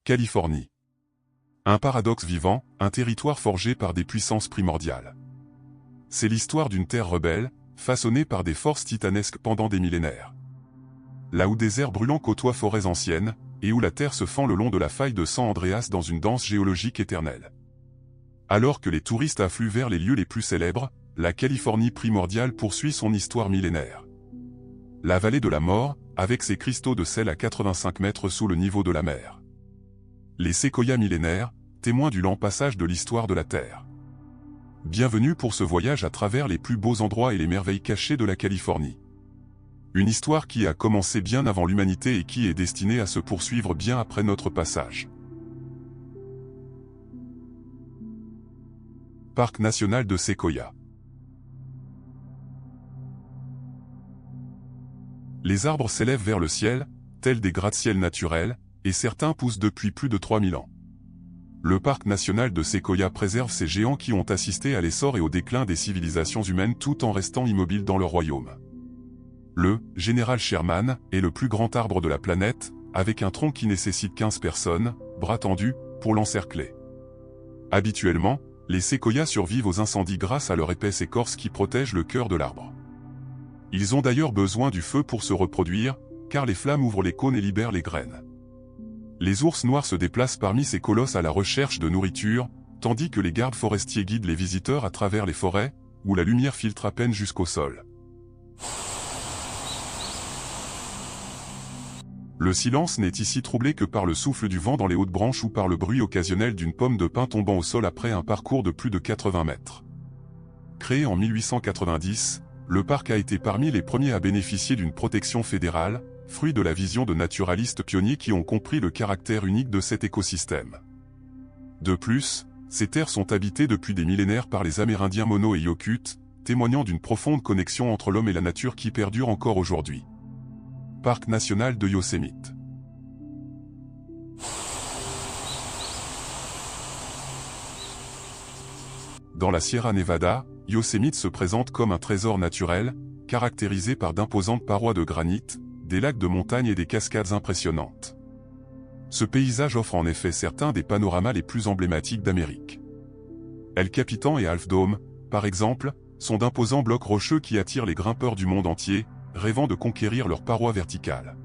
Californie. Un paradoxe vivant, un territoire forgé par des puissances primordiales. C'est l'histoire d'une terre rebelle, façonnée par des forces titanesques pendant des millénaires. Là où déserts brûlants côtoient forêts anciennes, et où la terre se fend le long de la faille de San Andreas dans une danse géologique éternelle. Alors que les touristes affluent vers les lieux les plus célèbres, la Californie primordiale poursuit son histoire millénaire. La vallée de la mort, avec ses cristaux de sel à 85 mètres sous le niveau de la mer. Les séquoias millénaires, témoins du lent passage de l'histoire de la Terre. Bienvenue pour ce voyage à travers les plus beaux endroits et les merveilles cachées de la Californie. Une histoire qui a commencé bien avant l'humanité et qui est destinée à se poursuivre bien après notre passage. Parc national de Séquoia. Les arbres s'élèvent vers le ciel, tels des gratte-ciels naturels, et certains poussent depuis plus de 3000 ans. Le parc national de Séquoia préserve ces géants qui ont assisté à l'essor et au déclin des civilisations humaines tout en restant immobiles dans leur royaume. Le Général Sherman est le plus grand arbre de la planète, avec un tronc qui nécessite 15 personnes, bras tendus, pour l'encercler. Habituellement, les séquoias survivent aux incendies grâce à leur épaisse écorce qui protège le cœur de l'arbre. Ils ont d'ailleurs besoin du feu pour se reproduire, car les flammes ouvrent les cônes et libèrent les graines. Les ours noirs se déplacent parmi ces colosses à la recherche de nourriture, tandis que les gardes forestiers guident les visiteurs à travers les forêts, où la lumière filtre à peine jusqu'au sol. Le silence n'est ici troublé que par le souffle du vent dans les hautes branches ou par le bruit occasionnel d'une pomme de pin tombant au sol après un parcours de plus de 80 mètres. Créé en 1890, le parc a été parmi les premiers à bénéficier d'une protection fédérale, fruit de la vision de naturalistes pionniers qui ont compris le caractère unique de cet écosystème. De plus, ces terres sont habitées depuis des millénaires par les Amérindiens Mono et Yokut, témoignant d'une profonde connexion entre l'homme et la nature qui perdure encore aujourd'hui. Parc national de Yosemite. Dans la Sierra Nevada, Yosemite se présente comme un trésor naturel, caractérisé par d'imposantes parois de granit, des lacs de montagne et des cascades impressionnantes. Ce paysage offre en effet certains des panoramas les plus emblématiques d'Amérique. El Capitan et Half Dome, par exemple, sont d'imposants blocs rocheux qui attirent les grimpeurs du monde entier, rêvant de conquérir leurs parois verticales.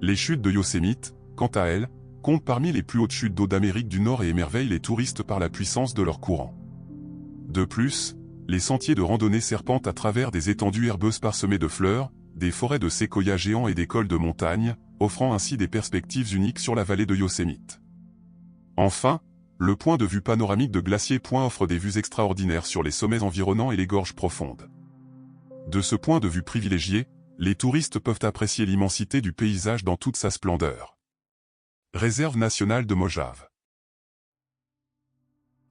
Les chutes de Yosemite, quant à elles, comptent parmi les plus hautes chutes d'eau d'Amérique du Nord et émerveillent les touristes par la puissance de leur courant. De plus, les sentiers de randonnée serpentent à travers des étendues herbeuses parsemées de fleurs, des forêts de séquoias géants et des cols de montagne, offrant ainsi des perspectives uniques sur la vallée de Yosemite. Enfin, le point de vue panoramique de Glacier Point offre des vues extraordinaires sur les sommets environnants et les gorges profondes. De ce point de vue privilégié, les touristes peuvent apprécier l'immensité du paysage dans toute sa splendeur. Réserve nationale de Mojave.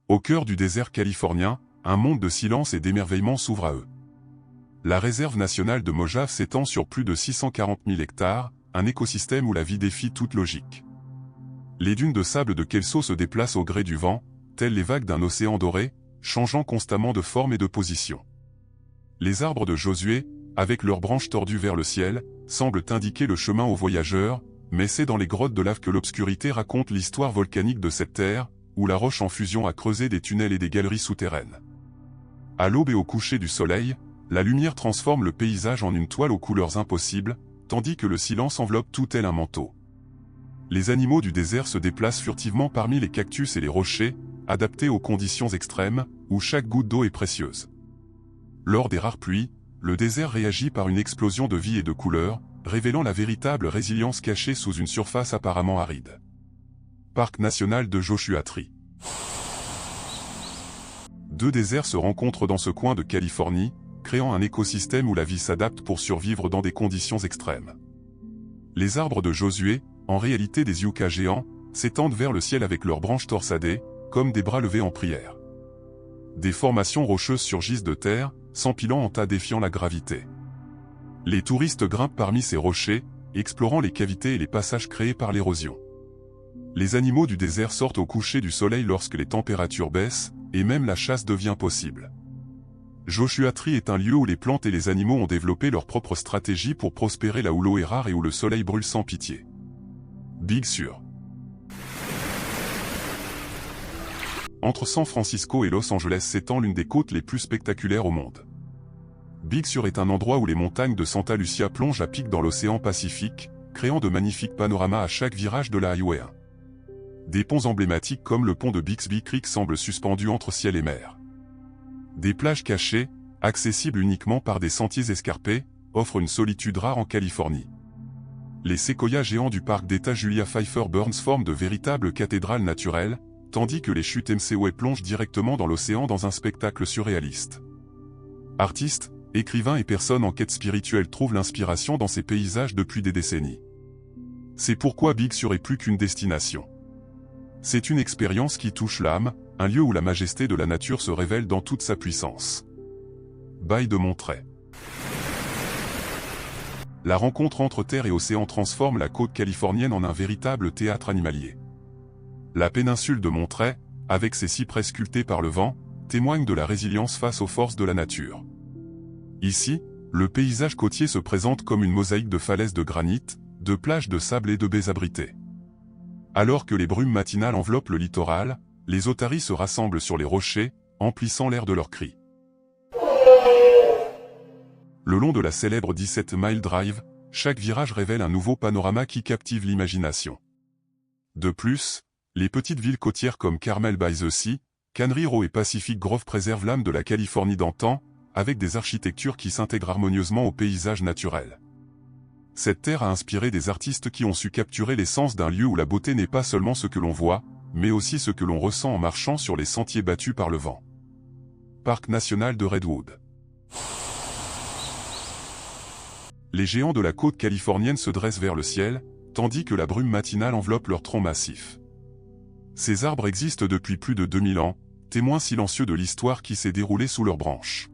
Au cœur du désert californien, un monde de silence et d'émerveillement s'ouvre à eux. La réserve nationale de Mojave s'étend sur plus de 640 000 hectares, un écosystème où la vie défie toute logique. Les dunes de sable de Kelso se déplacent au gré du vent, telles les vagues d'un océan doré, changeant constamment de forme et de position. Les arbres de Josué, avec leurs branches tordues vers le ciel, semblent indiquer le chemin aux voyageurs, mais c'est dans les grottes de lave que l'obscurité raconte l'histoire volcanique de cette terre, où la roche en fusion a creusé des tunnels et des galeries souterraines. À l'aube et au coucher du soleil, la lumière transforme le paysage en une toile aux couleurs impossibles, tandis que le silence enveloppe tout tel un manteau. Les animaux du désert se déplacent furtivement parmi les cactus et les rochers, adaptés aux conditions extrêmes, où chaque goutte d'eau est précieuse. Lors des rares pluies, le désert réagit par une explosion de vie et de couleurs, révélant la véritable résilience cachée sous une surface apparemment aride. Parc national de Joshua Tree. Deux déserts se rencontrent dans ce coin de Californie, créant un écosystème où la vie s'adapte pour survivre dans des conditions extrêmes. Les arbres de Josué, en réalité des yuccas géants, s'étendent vers le ciel avec leurs branches torsadées, comme des bras levés en prière. Des formations rocheuses surgissent de terre, s'empilant en tas défiant la gravité. Les touristes grimpent parmi ces rochers, explorant les cavités et les passages créés par l'érosion. Les animaux du désert sortent au coucher du soleil lorsque les températures baissent, et même la chasse devient possible. Joshua Tree est un lieu où les plantes et les animaux ont développé leur propre stratégie pour prospérer là où l'eau est rare et où le soleil brûle sans pitié. Big Sur. entre San Francisco et Los Angeles s'étend l'une des côtes les plus spectaculaires au monde. Big Sur est un endroit où les montagnes de Santa Lucia plongent à pic dans l'océan Pacifique, créant de magnifiques panoramas à chaque virage de la Highway 1. Des ponts emblématiques comme le pont de Bixby Creek semblent suspendus entre ciel et mer. Des plages cachées, accessibles uniquement par des sentiers escarpés, offrent une solitude rare en Californie. Les séquoias géants du parc d'État Julia Pfeiffer Burns forment de véritables cathédrales naturelles, tandis que les chutes McWay plongent directement dans l'océan dans un spectacle surréaliste. Artistes, écrivains et personnes en quête spirituelle trouvent l'inspiration dans ces paysages depuis des décennies. C'est pourquoi Big Sur est plus qu'une destination. C'est une expérience qui touche l'âme, un lieu où la majesté de la nature se révèle dans toute sa puissance. Baie de Monterey. La rencontre entre terre et océan transforme la côte californienne en un véritable théâtre animalier. La péninsule de Monterey, avec ses cyprès sculptés par le vent, témoigne de la résilience face aux forces de la nature. Ici, le paysage côtier se présente comme une mosaïque de falaises de granit, de plages de sable et de baies abritées. Alors que les brumes matinales enveloppent le littoral, les otaries se rassemblent sur les rochers, emplissant l'air de leurs cris. Le long de la célèbre 17 Mile Drive, chaque virage révèle un nouveau panorama qui captive l'imagination. De plus, les petites villes côtières comme Carmel by the Sea, Cannery Row et Pacific Grove préservent l'âme de la Californie d'antan, avec des architectures qui s'intègrent harmonieusement au paysage naturel. Cette terre a inspiré des artistes qui ont su capturer l'essence d'un lieu où la beauté n'est pas seulement ce que l'on voit, mais aussi ce que l'on ressent en marchant sur les sentiers battus par le vent. Parc national de Redwood. Les géants de la côte californienne se dressent vers le ciel, tandis que la brume matinale enveloppe leurs troncs massifs. Ces arbres existent depuis plus de 2000 ans, témoins silencieux de l'histoire qui s'est déroulée sous leurs branches.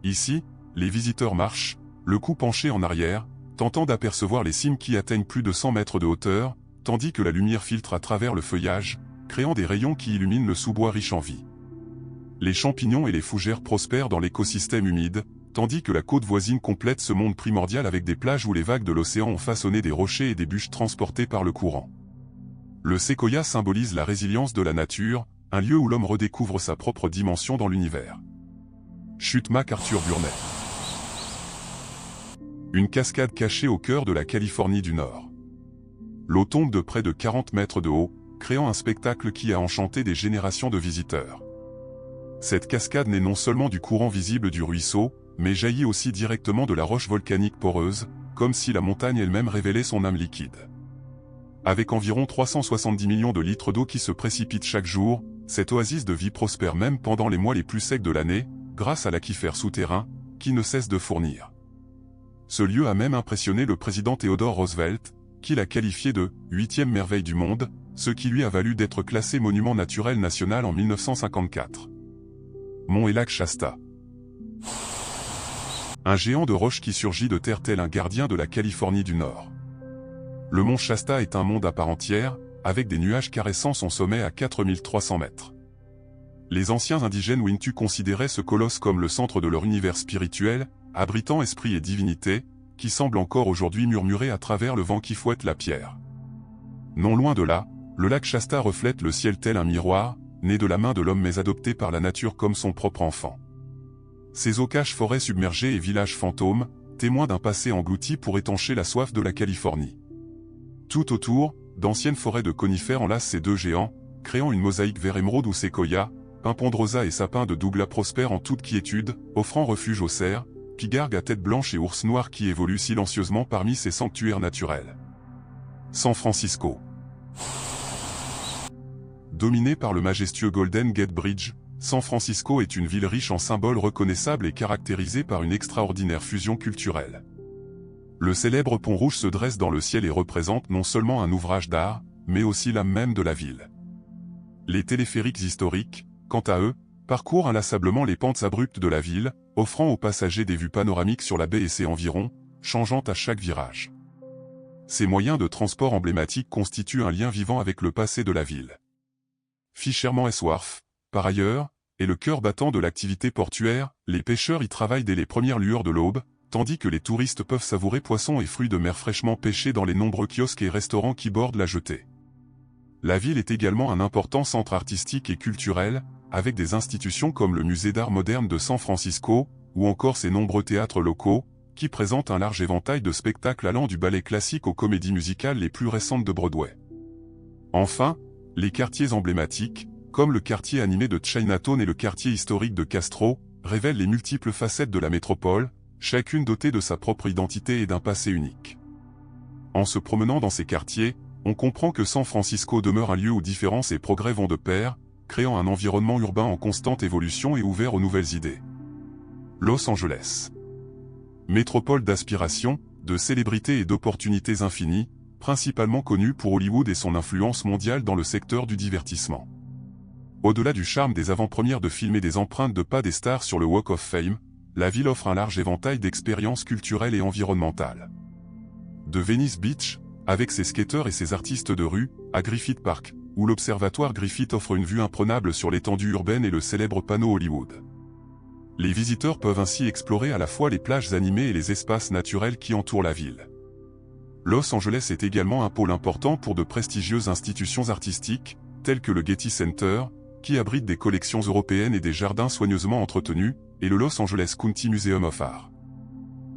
Ici, les visiteurs marchent, le cou penché en arrière, tentant d'apercevoir les cimes qui atteignent plus de 100 mètres de hauteur, tandis que la lumière filtre à travers le feuillage, créant des rayons qui illuminent le sous-bois riche en vie. Les champignons et les fougères prospèrent dans l'écosystème humide, tandis que la côte voisine complète ce monde primordial avec des plages où les vagues de l'océan ont façonné des rochers et des bûches transportés par le courant. Le séquoia symbolise la résilience de la nature, un lieu où l'homme redécouvre sa propre dimension dans l'univers. Chute MacArthur Burnett. Une cascade cachée au cœur de la Californie du Nord. L'eau tombe de près de 40 mètres de haut, créant un spectacle qui a enchanté des générations de visiteurs. Cette cascade naît non seulement du courant visible du ruisseau, mais jaillit aussi directement de la roche volcanique poreuse, comme si la montagne elle-même révélait son âme liquide. Avec environ 370 millions de litres d'eau qui se précipitent chaque jour, cette oasis de vie prospère même pendant les mois les plus secs de l'année, grâce à l'aquifère souterrain, qui ne cesse de fournir. Ce lieu a même impressionné le président Theodore Roosevelt, qui l'a qualifié de « 8e merveille du monde », ce qui lui a valu d'être classé monument naturel national en 1954. Mont et lac Shasta. Un géant de roche qui surgit de terre tel un gardien de la Californie du Nord. Le mont Shasta est un monde à part entière, avec des nuages caressant son sommet à 4300 mètres. Les anciens indigènes Wintu considéraient ce colosse comme le centre de leur univers spirituel, abritant esprit et divinité, qui semble encore aujourd'hui murmurer à travers le vent qui fouette la pierre. Non loin de là, le lac Shasta reflète le ciel tel un miroir, né de la main de l'homme mais adopté par la nature comme son propre enfant. Ces eaux cachent forêts submergées et villages fantômes, témoins d'un passé englouti pour étancher la soif de la Californie. Tout autour, d'anciennes forêts de conifères enlacent ces deux géants, créant une mosaïque vert émeraude où séquoia, pin ponderosa et sapins de Douglas prospèrent en toute quiétude, offrant refuge aux cerfs, pigargues à tête blanche et ours noirs qui évoluent silencieusement parmi ces sanctuaires naturels. San Francisco. Dominé par le majestueux Golden Gate Bridge, San Francisco est une ville riche en symboles reconnaissables et caractérisée par une extraordinaire fusion culturelle. Le célèbre pont rouge se dresse dans le ciel et représente non seulement un ouvrage d'art, mais aussi l'âme même de la ville. Les téléphériques historiques, quant à eux, parcourent inlassablement les pentes abruptes de la ville, offrant aux passagers des vues panoramiques sur la baie et ses environs, changeant à chaque virage. Ces moyens de transport emblématiques constituent un lien vivant avec le passé de la ville. Fisherman's Wharf, par ailleurs, est le cœur battant de l'activité portuaire, les pêcheurs y travaillent dès les premières lueurs de l'aube, tandis que les touristes peuvent savourer poissons et fruits de mer fraîchement pêchés dans les nombreux kiosques et restaurants qui bordent la jetée. La ville est également un important centre artistique et culturel, avec des institutions comme le Musée d'art moderne de San Francisco, ou encore ses nombreux théâtres locaux, qui présentent un large éventail de spectacles allant du ballet classique aux comédies musicales les plus récentes de Broadway. Enfin, les quartiers emblématiques, comme le quartier animé de Chinatown et le quartier historique de Castro, révèlent les multiples facettes de la métropole, chacune dotée de sa propre identité et d'un passé unique. En se promenant dans ces quartiers, on comprend que San Francisco demeure un lieu où différence et progrès vont de pair, créant un environnement urbain en constante évolution et ouvert aux nouvelles idées. Los Angeles. Métropole d'aspiration, de célébrités et d'opportunités infinies, principalement connue pour Hollywood et son influence mondiale dans le secteur du divertissement. Au-delà du charme des avant-premières de filmer des empreintes de pas des stars sur le Walk of Fame, la ville offre un large éventail d'expériences culturelles et environnementales. De Venice Beach, avec ses skateurs et ses artistes de rue, à Griffith Park, où l'observatoire Griffith offre une vue imprenable sur l'étendue urbaine et le célèbre panneau Hollywood. Les visiteurs peuvent ainsi explorer à la fois les plages animées et les espaces naturels qui entourent la ville. Los Angeles est également un pôle important pour de prestigieuses institutions artistiques, telles que le Getty Center, qui abrite des collections européennes et des jardins soigneusement entretenus, et le Los Angeles County Museum of Art.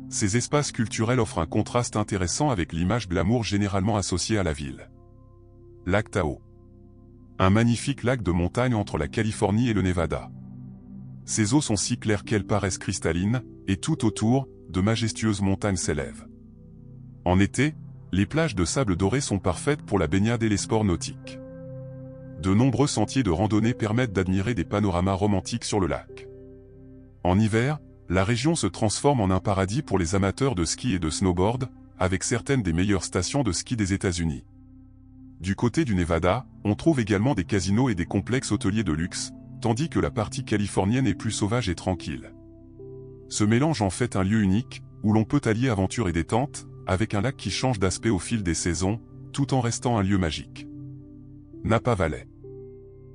Ces espaces culturels offrent un contraste intéressant avec l'image glamour généralement associée à la ville. Lac Tahoe. Un magnifique lac de montagne entre la Californie et le Nevada. Ses eaux sont si claires qu'elles paraissent cristallines, et tout autour, de majestueuses montagnes s'élèvent. En été, les plages de sable doré sont parfaites pour la baignade et les sports nautiques. De nombreux sentiers de randonnée permettent d'admirer des panoramas romantiques sur le lac. En hiver, la région se transforme en un paradis pour les amateurs de ski et de snowboard, avec certaines des meilleures stations de ski des États-Unis. Du côté du Nevada, on trouve également des casinos et des complexes hôteliers de luxe, tandis que la partie californienne est plus sauvage et tranquille. Ce mélange en fait un lieu unique, où l'on peut allier aventure et détente, avec un lac qui change d'aspect au fil des saisons, tout en restant un lieu magique. Napa Valley.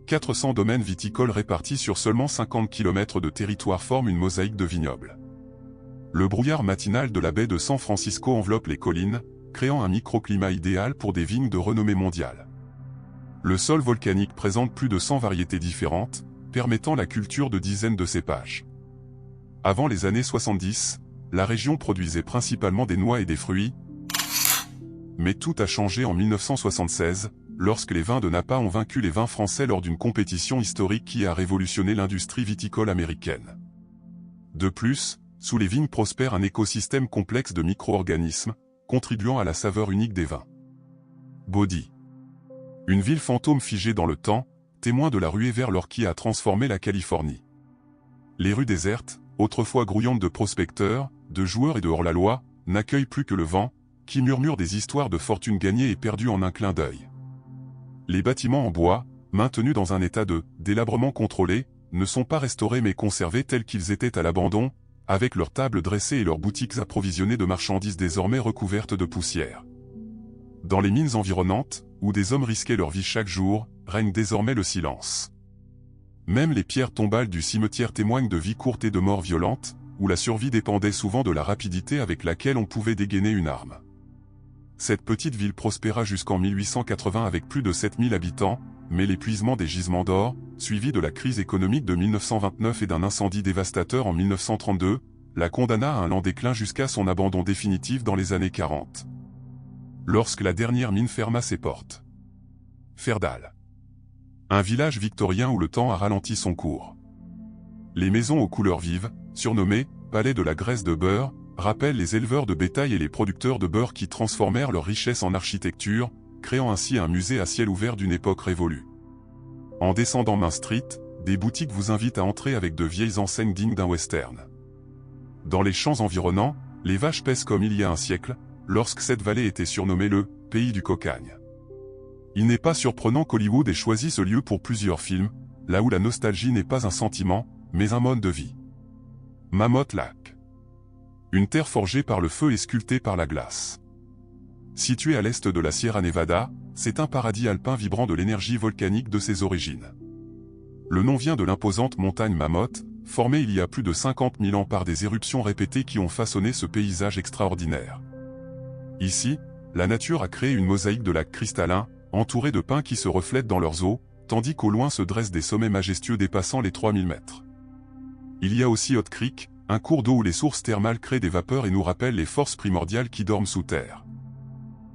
400 domaines viticoles répartis sur seulement 50 km de territoire forment une mosaïque de vignobles. Le brouillard matinal de la baie de San Francisco enveloppe les collines, créant un microclimat idéal pour des vignes de renommée mondiale. Le sol volcanique présente plus de 100 variétés différentes, permettant la culture de dizaines de cépages. Avant les années 70, la région produisait principalement des noix et des fruits, mais tout a changé en 1976, lorsque les vins de Napa ont vaincu les vins français lors d'une compétition historique qui a révolutionné l'industrie viticole américaine. De plus, sous les vignes prospère un écosystème complexe de micro-organismes, contribuant à la saveur unique des vins. Bodie. Une ville fantôme figée dans le temps, témoin de la ruée vers l'or qui a transformé la Californie. Les rues désertes, autrefois grouillantes de prospecteurs, de joueurs et de hors-la-loi, n'accueillent plus que le vent, qui murmure des histoires de fortune gagnée et perdue en un clin d'œil. Les bâtiments en bois, maintenus dans un état de délabrement contrôlé, ne sont pas restaurés mais conservés tels qu'ils étaient à l'abandon, avec leurs tables dressées et leurs boutiques approvisionnées de marchandises désormais recouvertes de poussière. Dans les mines environnantes, où des hommes risquaient leur vie chaque jour, règne désormais le silence. Même les pierres tombales du cimetière témoignent de vies courtes et de morts violentes, où la survie dépendait souvent de la rapidité avec laquelle on pouvait dégainer une arme. Cette petite ville prospéra jusqu'en 1880 avec plus de 7000 habitants, mais l'épuisement des gisements d'or, suivi de la crise économique de 1929 et d'un incendie dévastateur en 1932, la condamna à un lent déclin jusqu'à son abandon définitif dans les années 40. Lorsque la dernière mine ferma ses portes. Fairdahl. Un village victorien où le temps a ralenti son cours. Les maisons aux couleurs vives, surnommées « palais de la graisse de beurre », rappellent les éleveurs de bétail et les producteurs de beurre qui transformèrent leur richesse en architecture, créant ainsi un musée à ciel ouvert d'une époque révolue. En descendant Main Street, des boutiques vous invitent à entrer avec de vieilles enseignes dignes d'un western. Dans les champs environnants, les vaches paissent comme il y a un siècle, lorsque cette vallée était surnommée le « pays du cocagne ». Il n'est pas surprenant qu'Hollywood ait choisi ce lieu pour plusieurs films, là où la nostalgie n'est pas un sentiment, mais un mode de vie. Mammoth Lac. Une terre forgée par le feu et sculptée par la glace. Située à l'est de la Sierra Nevada, c'est un paradis alpin vibrant de l'énergie volcanique de ses origines. Le nom vient de l'imposante montagne Mammoth, formée il y a plus de 50 000 ans par des éruptions répétées qui ont façonné ce paysage extraordinaire. Ici, la nature a créé une mosaïque de lacs cristallins, entourés de pins qui se reflètent dans leurs eaux, tandis qu'au loin se dressent des sommets majestueux dépassant les 3000 mètres. Il y a aussi Hot Creek, un cours d'eau où les sources thermales créent des vapeurs et nous rappellent les forces primordiales qui dorment sous terre.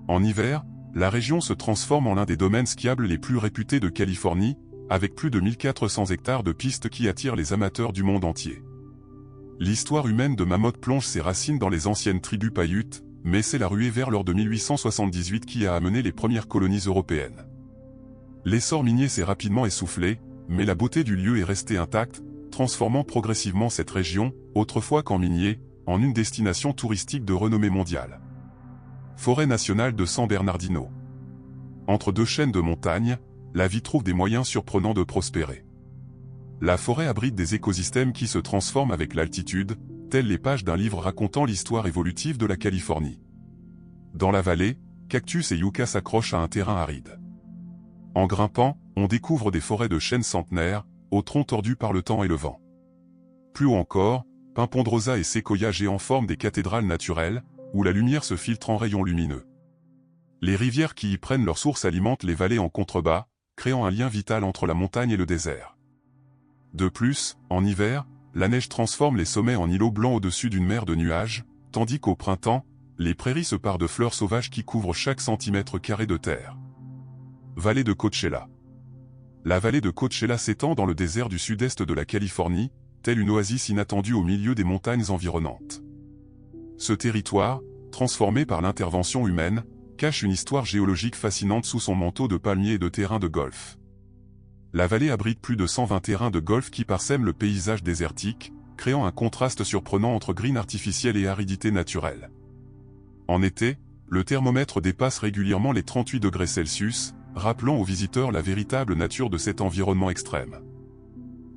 En hiver, la région se transforme en l'un des domaines skiables les plus réputés de Californie, avec plus de 1400 hectares de pistes qui attirent les amateurs du monde entier. L'histoire humaine de Mammoth plonge ses racines dans les anciennes tribus Paiutes, mais c'est la ruée vers l'or de 1878 qui a amené les premières colonies européennes. L'essor minier s'est rapidement essoufflé, mais la beauté du lieu est restée intacte, transformant progressivement cette région, autrefois camp minier, en une destination touristique de renommée mondiale. Forêt nationale de San Bernardino. Entre deux chaînes de montagnes, la vie trouve des moyens surprenants de prospérer. La forêt abrite des écosystèmes qui se transforment avec l'altitude, telles les pages d'un livre racontant l'histoire évolutive de la Californie. Dans la vallée, cactus et yucca s'accrochent à un terrain aride. En grimpant, on découvre des forêts de chênes centenaires, aux troncs tordus par le temps et le vent. Plus haut encore, pins ponderosa et séquoias géants forment des cathédrales naturelles, où la lumière se filtre en rayons lumineux. Les rivières qui y prennent leur source alimentent les vallées en contrebas, créant un lien vital entre la montagne et le désert. De plus, en hiver, la neige transforme les sommets en îlots blancs au-dessus d'une mer de nuages, tandis qu'au printemps, les prairies se parent de fleurs sauvages qui couvrent chaque centimètre carré de terre. Vallée de Coachella. La vallée de Coachella s'étend dans le désert du sud-est de la Californie, telle une oasis inattendue au milieu des montagnes environnantes. Ce territoire, transformé par l'intervention humaine, cache une histoire géologique fascinante sous son manteau de palmiers et de terrains de golf. La vallée abrite plus de 120 terrains de golf qui parsèment le paysage désertique, créant un contraste surprenant entre green artificiel et aridité naturelle. En été, le thermomètre dépasse régulièrement les 38 degrés Celsius, rappelant aux visiteurs la véritable nature de cet environnement extrême.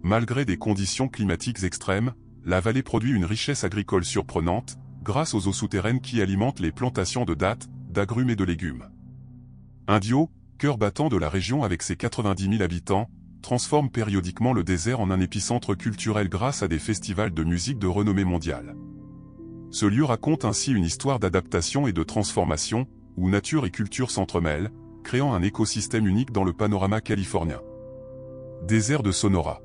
Malgré des conditions climatiques extrêmes, la vallée produit une richesse agricole surprenante, grâce aux eaux souterraines qui alimentent les plantations de dattes, d'agrumes et de légumes. Indio, cœur battant de la région avec ses 90 000 habitants, transforme périodiquement le désert en un épicentre culturel grâce à des festivals de musique de renommée mondiale. Ce lieu raconte ainsi une histoire d'adaptation et de transformation, où nature et culture s'entremêlent, créant un écosystème unique dans le panorama californien. Désert de Sonora.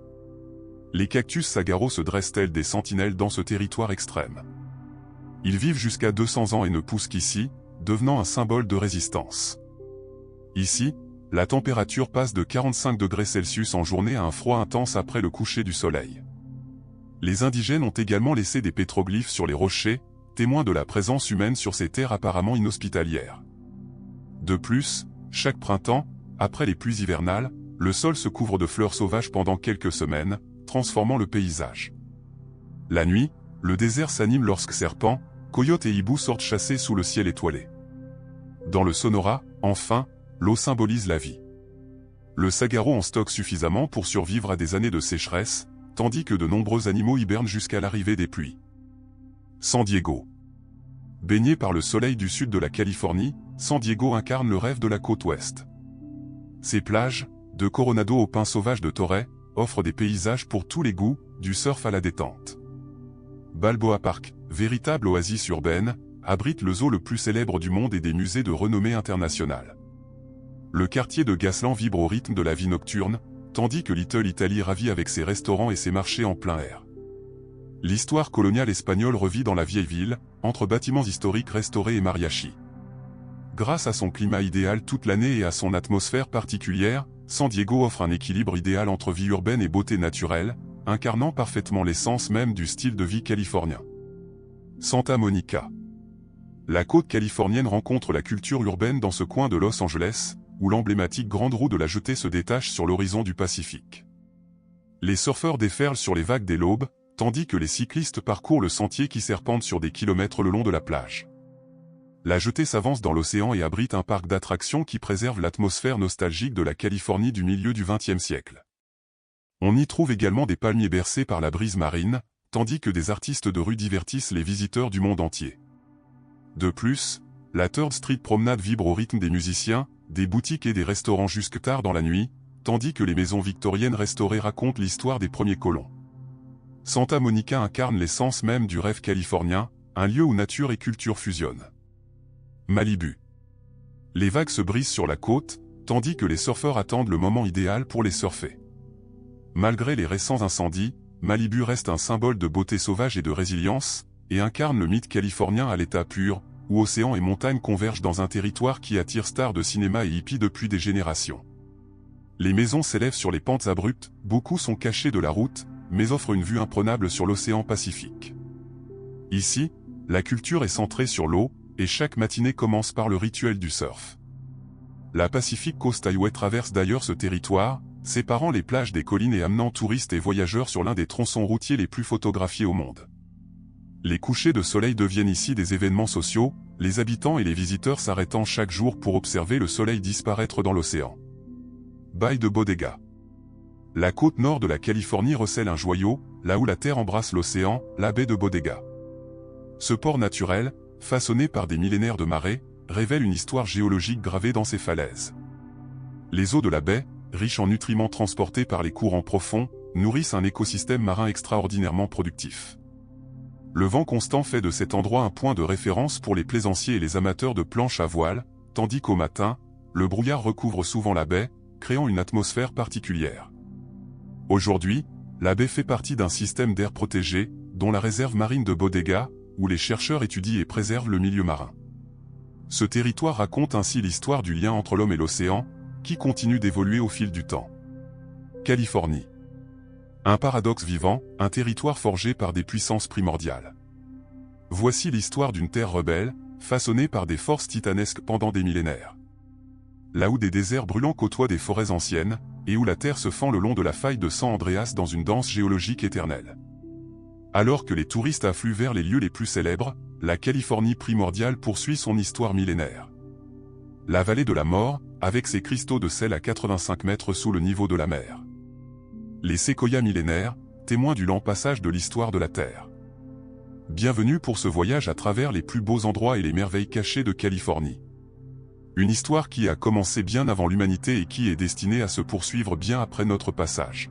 Les cactus saguaro se dressent tels des sentinelles dans ce territoire extrême. Ils vivent jusqu'à 200 ans et ne poussent qu'ici, devenant un symbole de résistance. Ici, la température passe de 45 degrés Celsius en journée à un froid intense après le coucher du soleil. Les indigènes ont également laissé des pétroglyphes sur les rochers, témoins de la présence humaine sur ces terres apparemment inhospitalières. De plus, chaque printemps, après les pluies hivernales, le sol se couvre de fleurs sauvages pendant quelques semaines, transformant le paysage. La nuit, le désert s'anime lorsque serpents, coyotes et hiboux sortent chasser sous le ciel étoilé. Dans le Sonora, enfin, l'eau symbolise la vie. Le saguaro en stocke suffisamment pour survivre à des années de sécheresse, tandis que de nombreux animaux hibernent jusqu'à l'arrivée des pluies. San Diego. Baigné par le soleil du sud de la Californie, San Diego incarne le rêve de la côte ouest. Ses plages, de Coronado aux pins sauvages de Torrey, offrent des paysages pour tous les goûts, du surf à la détente. Balboa Park, véritable oasis urbaine, abrite le zoo le plus célèbre du monde et des musées de renommée internationale. Le quartier de Gaslamp vibre au rythme de la vie nocturne, tandis que Little Italy ravit avec ses restaurants et ses marchés en plein air. L'histoire coloniale espagnole revit dans la vieille ville, entre bâtiments historiques restaurés et mariachis. Grâce à son climat idéal toute l'année et à son atmosphère particulière, San Diego offre un équilibre idéal entre vie urbaine et beauté naturelle, incarnant parfaitement l'essence même du style de vie californien. Santa Monica. La côte californienne rencontre la culture urbaine dans ce coin de Los Angeles, où l'emblématique grande roue de la Jetée se détache sur l'horizon du Pacifique. Les surfeurs déferlent sur les vagues dès l'aube, tandis que les cyclistes parcourent le sentier qui serpente sur des kilomètres le long de la plage. La Jetée s'avance dans l'océan et abrite un parc d'attractions qui préserve l'atmosphère nostalgique de la Californie du milieu du XXe siècle. On y trouve également des palmiers bercés par la brise marine, tandis que des artistes de rue divertissent les visiteurs du monde entier. De plus, la Third Street Promenade vibre au rythme des musiciens, des boutiques et des restaurants jusque tard dans la nuit, tandis que les maisons victoriennes restaurées racontent l'histoire des premiers colons. Santa Monica incarne l'essence même du rêve californien, un lieu où nature et culture fusionnent. Malibu. Les vagues se brisent sur la côte, tandis que les surfeurs attendent le moment idéal pour les surfer. Malgré les récents incendies, Malibu reste un symbole de beauté sauvage et de résilience, et incarne le mythe californien à l'état pur, où océan et montagne convergent dans un territoire qui attire stars de cinéma et hippies depuis des générations. Les maisons s'élèvent sur les pentes abruptes, beaucoup sont cachées de la route, mais offrent une vue imprenable sur l'océan Pacifique. Ici, la culture est centrée sur l'eau, et chaque matinée commence par le rituel du surf. La Pacific Coast Highway traverse d'ailleurs ce territoire, séparant les plages des collines et amenant touristes et voyageurs sur l'un des tronçons routiers les plus photographiés au monde. Les couchers de soleil deviennent ici des événements sociaux, les habitants et les visiteurs s'arrêtant chaque jour pour observer le soleil disparaître dans l'océan. Baie de Bodega. La côte nord de la Californie recèle un joyau, là où la terre embrasse l'océan, la baie de Bodega. Ce port naturel, façonné par des millénaires de marées, révèle une histoire géologique gravée dans ses falaises. Les eaux de la baie, riches en nutriments transportés par les courants profonds, nourrissent un écosystème marin extraordinairement productif. Le vent constant fait de cet endroit un point de référence pour les plaisanciers et les amateurs de planches à voile, tandis qu'au matin, le brouillard recouvre souvent la baie, créant une atmosphère particulière. Aujourd'hui, la baie fait partie d'un système d'air protégé, dont la réserve marine de Bodega, où les chercheurs étudient et préservent le milieu marin. Ce territoire raconte ainsi l'histoire du lien entre l'homme et l'océan, qui continue d'évoluer au fil du temps. Californie. Un paradoxe vivant, un territoire forgé par des puissances primordiales. Voici l'histoire d'une terre rebelle, façonnée par des forces titanesques pendant des millénaires. Là où des déserts brûlants côtoient des forêts anciennes, et où la terre se fend le long de la faille de San Andreas dans une danse géologique éternelle. Alors que les touristes affluent vers les lieux les plus célèbres, la Californie primordiale poursuit son histoire millénaire. La vallée de la mort, avec ses cristaux de sel à 85 mètres sous le niveau de la mer. Les séquoias millénaires, témoins du lent passage de l'histoire de la Terre. Bienvenue pour ce voyage à travers les plus beaux endroits et les merveilles cachées de Californie. Une histoire qui a commencé bien avant l'humanité et qui est destinée à se poursuivre bien après notre passage.